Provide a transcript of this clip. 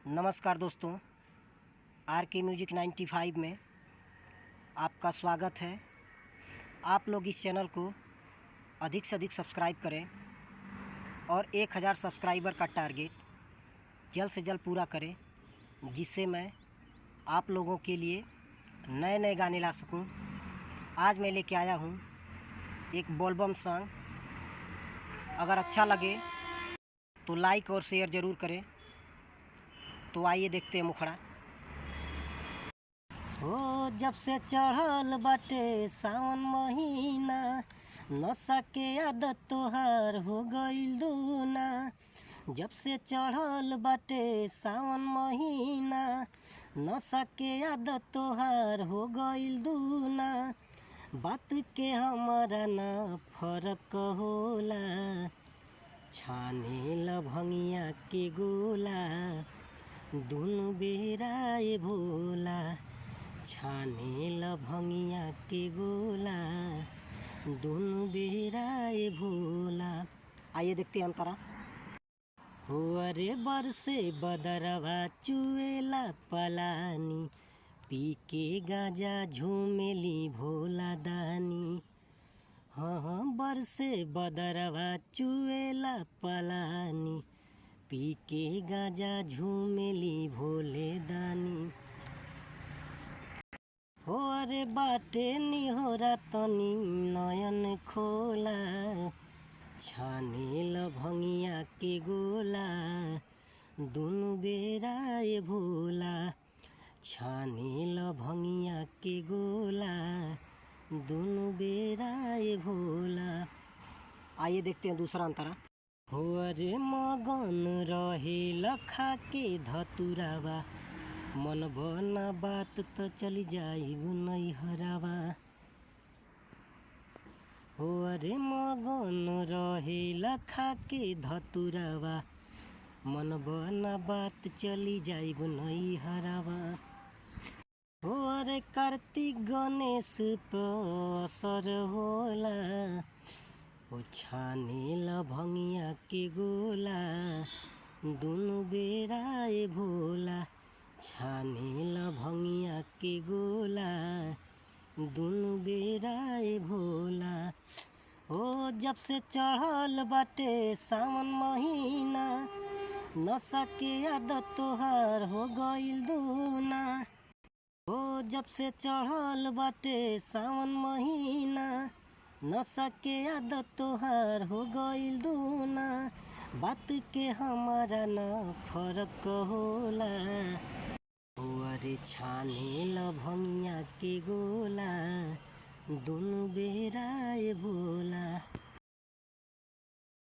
नमस्कार दोस्तों, आर के म्यूजिक 95 में आपका स्वागत है। आप लोग इस चैनल को अधिक से अधिक सब्सक्राइब करें और 1000 सब्सक्राइबर का टारगेट जल्द से जल्द पूरा करें, जिससे मैं आप लोगों के लिए नए नए गाने ला सकूं। आज मैं लेके आया हूं एक बोलबम सॉन्ग। अगर अच्छा लगे तो लाइक और शेयर ज़रूर करें। तो आइए देखते हैं मुखड़ा। हो जब से चढ़ल बाटे सावन महीना, नशा के आदत तोहार हो गइल दूना। जब से चढ़ल बाटे सावन महीना, नशा के आदत तोहार हो गइल दूना। बात के हमारा ना फर्क होला, छाने ल भंगिया के गोला। दुनु बेराए भोला, छाने ल भंगिया के गोला। दुनु बेराए भोला। आइए देखते हैं अंतरा। हो अरे बरसे बदरवा चुएला पलानी, पी के गाजा झूमेली भोला दानी। हाँ बरसे बदरवा चुएला पलानी, पी के गाजा झूमेली भोले दानी। हो अरे बाटे निहोरा तनी नयन खोला, छाने ल भंगिया के गोला। दुनु बेराए भोला, छाने ल भंगिया के गोला। दुनु बेराए भोला। आइए देखते हैं दूसरा अंतरा। हो अरे मगन रहे लखा के धतुरावा, मन बना बात तो चली जाइबू नैहरावा। हो अरे मगन रहे लखा के धतुरावा, मन बना बात चली जाइबू नैहरावा। हो अरे कार्तिक गणेश पर असर होला, ओ छाने ल भंगिया के गोला। दुनु बेराए भोला, छाने ल भंगिया के गोला। दुनु बेराए भोला। ओ जब से चढ़ल बाटे सावन महीना, नशा के आदत तोहार हो गइल दूना। ओ जब से चढ़ल बाटे सावन महीना, नशा के आदत तोहार हो गइल दूना। बात के हमारा ना फर्क होला, हो अरे छाने ल भंगिया के गोला। दुनु बेरा